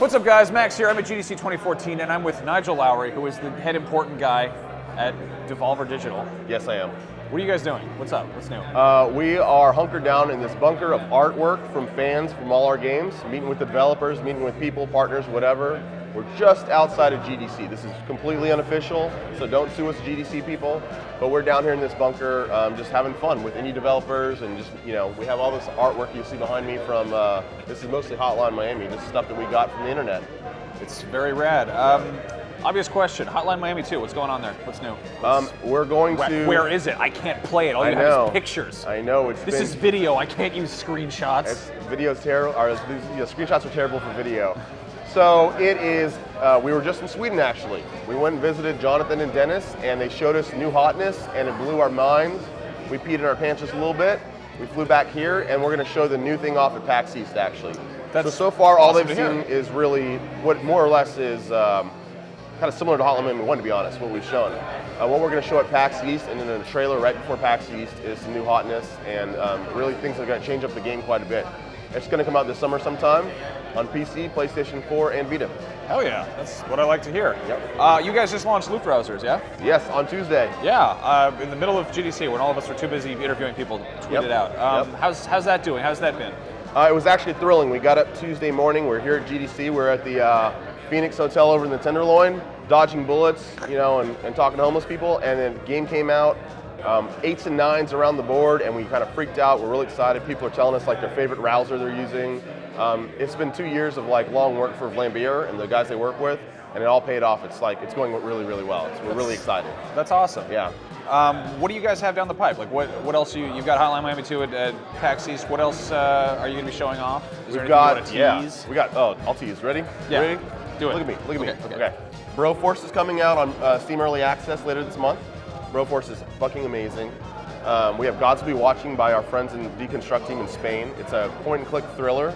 What's up, guys? Max here. I'm at GDC 2014, and I'm with Nigel Lowrie, who is the head important guy at Devolver Digital. Yes, I am. What are you guys doing? What's up? What's new? We are hunkered down in this bunker of artwork from fans from all our games, meeting with the developers, meeting with people, partners, whatever. We're just outside of GDC. This is completely unofficial, so don't sue us, GDC people. But we're down here in this bunker just having fun with indie developers, and just, you know, we have all this artwork you see behind me from, this is mostly Hotline Miami, this is stuff that we got from the internet. It's very rad. Obvious question, Hotline Miami 2, what's going on there? What's new? We're going to... Where is it? I can't play it. All you have is pictures. I know. This is video. I can't use screenshots. Video's terrible. Screenshots are terrible for video. So it is, we were just in Sweden actually. We went and visited Jonathan and Dennis, and they showed us new hotness, and it blew our minds. We peed in our pants just a little bit. We flew back here, and we're going to show the new thing off at PAX East actually. So far all they've seen is really what more or less is kind of similar to Hotline Miami 1, to be honest, what we've shown. What we're going to show at PAX East, and then in the trailer right before PAX East, is some new hotness, and really things that are going to change up the game quite a bit. It's going to come out this summer sometime on PC, PlayStation 4, and Vita. Hell yeah, that's what I like to hear. Yep. You guys just launched Luftrausers, yeah? Yes, on Tuesday. Yeah, in the middle of GDC, when all of us were too busy interviewing people to tweet it out. How's that doing? How's that been? It was actually thrilling. We got up Tuesday morning. We're here at GDC. We're at the Phoenix Hotel over in the Tenderloin, dodging bullets, you know, and talking to homeless people. And then the game came out, 8s and 9s around the board, and we kind of freaked out. We're really excited. People are telling us like their favorite rouser they're using. It's been 2 years of like long work for Vlambeer and the guys they work with, and it all paid off. It's going really, really well. We're really excited. That's awesome. Yeah. What do you guys have down the pipe? Like what else you've got Hotline Miami 2 at PAX East. What else are you going to be showing off? We've got, I'll tease. Ready? Yeah. Ready? Do it. Look at me. Okay. Broforce is coming out on Steam Early Access later this month. Broforce is fucking amazing. We have Gods Will Be Watching by our friends in Deconstructing in Spain. It's a point-and-click thriller.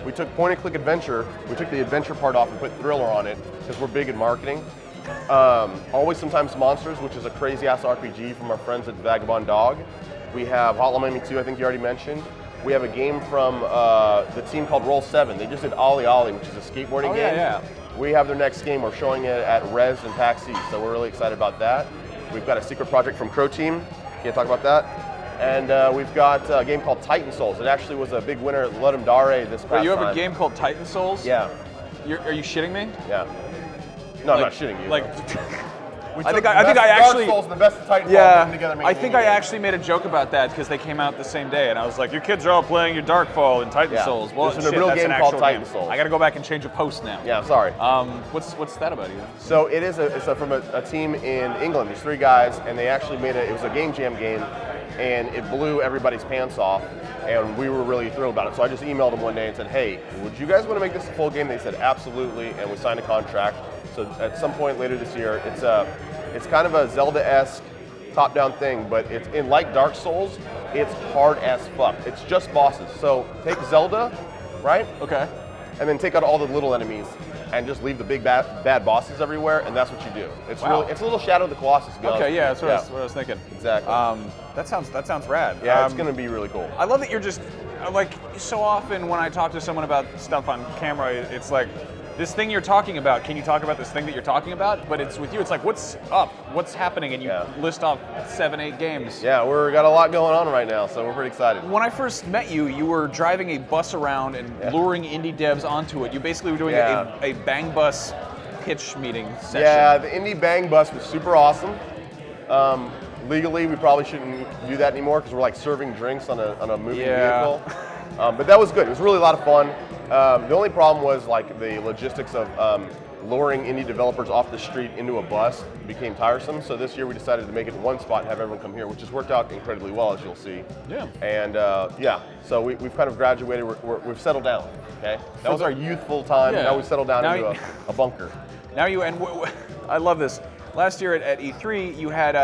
We took point-and-click adventure, we took the adventure part off and put thriller on it, because we're big in marketing. Always Sometimes Monsters, which is a crazy-ass RPG from our friends at Vagabond Dog. We have Hotline Miami 2, I think you already mentioned. We have a game from the team called Roll 7. They just did Ollie Ollie, which is a skateboarding game. Yeah. We have their next game. We're showing it at Rez and PAX East, so we're really excited about that. We've got a secret project from Crow Team. Can't talk about that. And we've got a game called Titan Souls. It actually was a big winner at Ludum Dare this past time. You have a game called Titan Souls? Yeah. Are you shitting me? Yeah. No, I'm not shitting you. I think I actually. Dark Souls, the best of Titanfall, yeah, together, I think I actually made a joke about that because they came out the same day, and I was like, "Your kids are all playing your Darkfall and Titan Souls." Well, there's a real game called Titan Souls. I got to go back and change a post now. Yeah, sorry. What's that about? You? So it's from a team in England. There's 3 guys, and they actually it was a game jam game, and it blew everybody's pants off, and we were really thrilled about it. So I just emailed them one day and said, "Hey, would you guys want to make this a full game?" They said, "Absolutely," and we signed a contract. So at some point later this year, it's kind of a Zelda-esque top-down thing, but it's like Dark Souls, it's hard as fuck. It's just bosses. So take Zelda, right? Okay. And then take out all the little enemies and just leave the big bad bosses everywhere, and that's what you do. It's it's a little Shadow of the Colossus. Okay, yeah, that's what I was thinking. Exactly. That sounds rad. Yeah, it's gonna be really cool. I love that you're just like so often when I talk to someone about stuff on camera, it's like, this thing you're talking about, can you talk about this thing that you're talking about? But it's with you, it's like, what's up? What's happening? And you list off 7, 8 games. Yeah, we've got a lot going on right now, so we're pretty excited. When I first met you, you were driving a bus around and luring indie devs onto it. You basically were doing a bang bus pitch meeting session. Yeah, the indie bang bus was super awesome. Legally, we probably shouldn't do that anymore because we're like serving drinks on a moving vehicle. But that was good. It was really a lot of fun. The only problem was like the logistics of luring indie developers off the street into a bus became tiresome. So this year we decided to make it one spot and have everyone come here, which has worked out incredibly well, as you'll see. Yeah. And so we've kind of graduated. We've settled down. Okay. That was our youthful time. Yeah. Now we've settled down into a bunker. Now I love this. Last year at E3, you had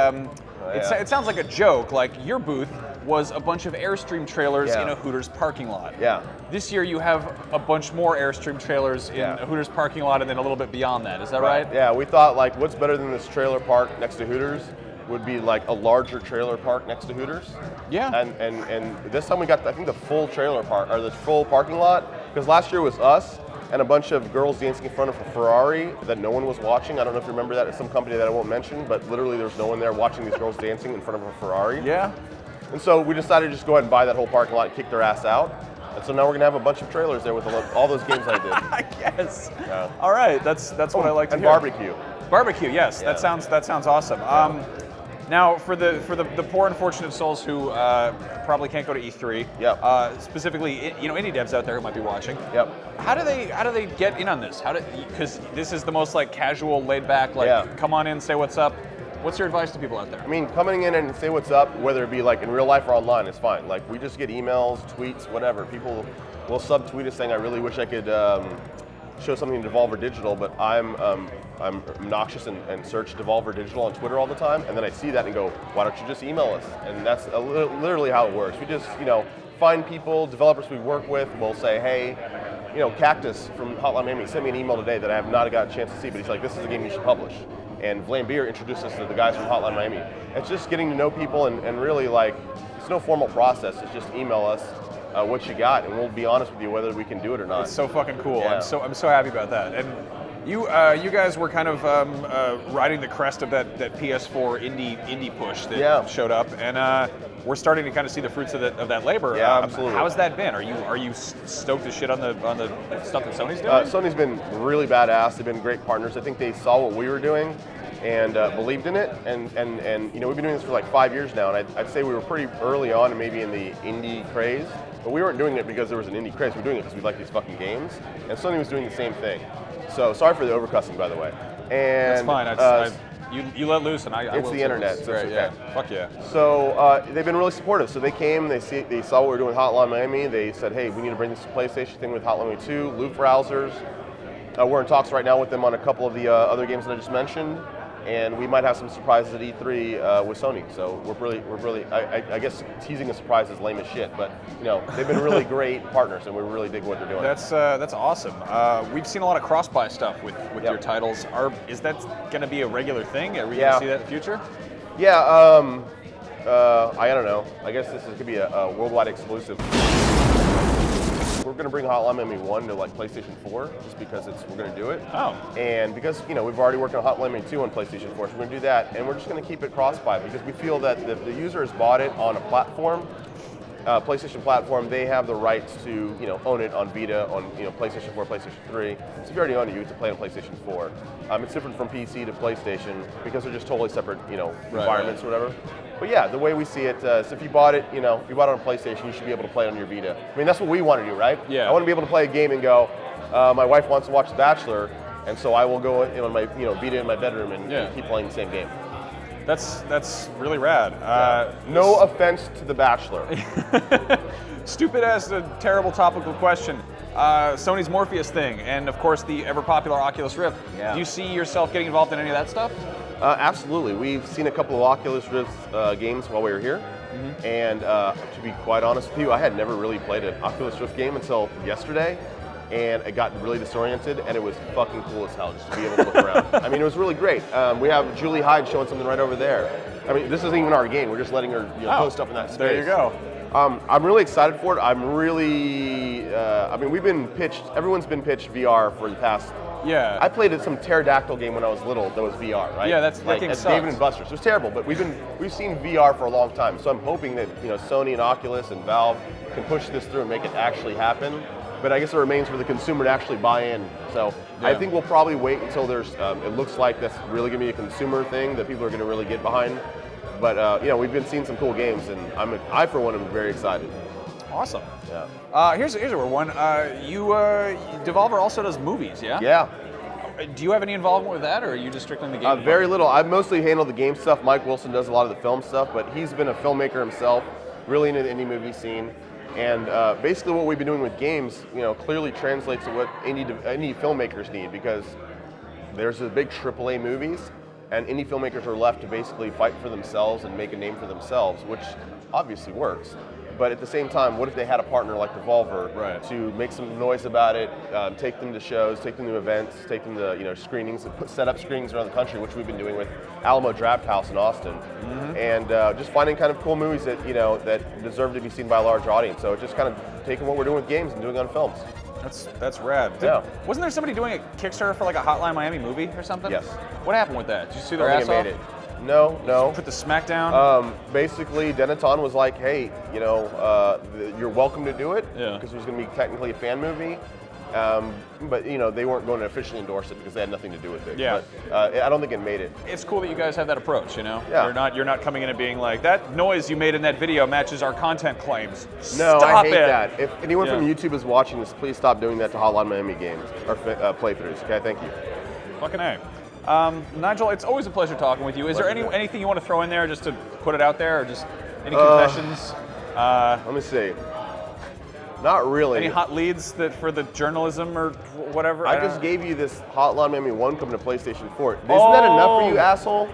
it sounds like a joke. Like your booth was a bunch of Airstream trailers in a Hooters parking lot. Yeah. This year you have a bunch more Airstream trailers in a Hooters parking lot and then a little bit beyond that. Is that right? Yeah, we thought like what's better than this trailer park next to Hooters would be like a larger trailer park next to Hooters. Yeah. And this time we got I think the full trailer park or the full parking lot because last year was us and a bunch of girls dancing in front of a Ferrari that no one was watching. I don't know if you remember that. It's some company that I won't mention, but literally there was no one there watching these girls dancing in front of a Ferrari. Yeah. And so we decided to just go ahead and buy that whole parking lot and kick their ass out. And so now we're going to have a bunch of trailers there with all those games I did. Yes. Yeah. All right, that's what I like to and hear. barbecue. Barbecue, yes. Yeah. That sounds awesome. Now, for the poor unfortunate souls who probably can't go to E3, Yep. specifically, indie devs out there who might be watching. Yep. How do they get in on this? Because this is the most like casual, laid back, like come on in, say what's up. What's your advice to people out there? I mean, coming in and say what's up, whether it be like in real life or online, is fine. Like we just get emails, tweets, whatever. People will subtweet us saying, "I really wish I could show something in Devolver Digital, but I'm obnoxious and search Devolver Digital on Twitter all the time." And then I see that and go, "Why don't you just email us?" And that's literally how it works. We just find people, developers we work with. We'll say, "Hey, Cactus from Hotline Miami sent me an email today that I have not got a chance to see, but he's like, this is a game you should publish." And Vlambeer introduced us to the guys from Hotline Miami. It's just getting to know people and really like, it's no formal process. It's just email us what you got, and we'll be honest with you whether we can do it or not. It's so fucking cool. Yeah. I'm so happy about that. And you guys were kind of riding the crest of that PS4 indie push that showed up, and we're starting to kind of see the fruits of that labor. Yeah, absolutely. How has that been? Are you stoked as shit on the stuff that Sony's doing? Sony's been really badass. They've been great partners. I think they saw what we were doing and believed in it. And we've been doing this for like 5 years now, and I'd say we were pretty early on and maybe in the indie craze. But we weren't doing it because there was an indie craze. We were doing it because we like these fucking games. And Sony was doing the same thing. So sorry for the overcussing, by the way. And that's fine. You let loose, and I it's will the too. internet, so right, it's okay. Yeah. Fuck yeah. So they've been really supportive. So they came, they saw what we were doing with Hotline Miami. They said, hey, we need to bring this PlayStation thing with Hotline Miami 2, Luftrausers. We're in talks right now with them on a couple of the other games that I just mentioned, and we might have some surprises at E3 with Sony. So we're really, I guess teasing a surprise is lame as shit, but they've been really great partners, and we really dig what they're doing. That's awesome. We've seen a lot of cross-buy stuff with your titles. Is that going to be a regular thing? Are we going to see that in the future? Yeah. I don't know. I guess this could be a worldwide exclusive. We're going to bring Hotline Miami 1 to like PlayStation 4 just because we're going to do it. Oh. And because we've already worked on Hotline Miami 2 on PlayStation 4, so we're going to do that. And we're just going to keep it cross-buy because we feel that if the user has bought it on a platform, PlayStation platform, they have the rights to own it on Vita, on PlayStation 4, PlayStation 3. So if you already own it, you get to play on PlayStation 4. It's different from PC to PlayStation because they're just totally separate environments or whatever. But yeah, the way we see it, so if you bought it, if you bought it on PlayStation, you should be able to play it on your Vita. I mean, that's what we want to do, right? Yeah. I want to be able to play a game and go, my wife wants to watch The Bachelor, and so I will go on my Vita in my bedroom and keep playing the same game. That's really rad. No offense to The Bachelor. Stupid ass, terrible topical question. Sony's Morpheus thing, and of course the ever popular Oculus Rift. Yeah. Do you see yourself getting involved in any of that stuff? Absolutely. We've seen a couple of Oculus Rift games while we were here. Mm-hmm. And to be quite honest with you, I had never really played an Oculus Rift game until yesterday. And I got really disoriented, and it was fucking cool as hell just to be able to look around. I mean, it was really great. We have Julie Hyde showing something right over there. I mean, this isn't even our game. We're just letting her post up in that space. There you go. I'm really excited for it. I'm really, we've been pitched, everyone's been pitched VR for the past. Yeah. I played some pterodactyl game when I was little that was VR, right? Yeah, that like game at sucks. David and Buster's. It was terrible, but we've seen VR for a long time. So I'm hoping that Sony and Oculus and Valve can push this through and make it actually happen. But I guess it remains for the consumer to actually buy in. So I think we'll probably wait until there's, it looks like that's really going to be a consumer thing that people are going to really get behind. But we've been seeing some cool games, and I for one am very excited. Awesome. Yeah. Here's a one. Devolver also does movies, yeah? Yeah. Do you have any involvement with that, or are you just strictly in the game? Very little. I mostly handle the game stuff. Mike Wilson does a lot of the film stuff, but he's been a filmmaker himself, really into the indie movie scene. And basically what we've been doing with games, clearly translates to what indie filmmakers need, because there's the big AAA movies, and indie filmmakers are left to basically fight for themselves and make a name for themselves, which obviously works. But at the same time, what if they had a partner like Devolver to make some noise about it, take them to shows, take them to events, take them to screenings, and set up screenings around the country, which we've been doing with Alamo Drafthouse in Austin, and just finding kind of cool movies that that deserve to be seen by a large audience. So it's just kind of taking what we're doing with games and doing it on films. That's rad. Wasn't there somebody doing a Kickstarter for like a Hotline Miami movie or something? Yes. What happened with that? Did you see I their don't ass think off? it made it. No. Put the smack down? Basically, Denatton was like, hey, you know, you're welcome to do it, because it was going to be technically a fan movie. But you know, they weren't going to officially endorse it because they had nothing to do with it. Yeah. But I don't think it made it. It's cool that you guys have that approach, you know? Yeah. You're not coming in and being like, that noise you made in that video matches our content claims. No, Stop I hate it. that. If anyone from YouTube is watching this, please stop doing that to Hotline Miami games or playthroughs. Okay, thank you. Fucking A. Nigel, it's always a pleasure talking with you. Is there anything you want to throw in there just to put it out there, or just any confessions? Let me see. Not really. Any hot leads for the journalism or whatever? I just gave you this Hotline Miami 1 coming to PlayStation 4. Isn't that enough for you, asshole?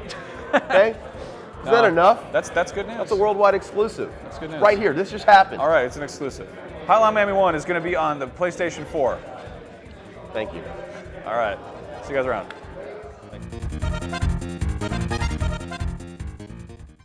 Okay? Is that enough? That's good news. That's a worldwide exclusive. That's good news. Right here. This just happened. All right, it's an exclusive. Hotline Miami 1 is going to be on the PlayStation 4. Thank you. All right. See you guys around. Thanks.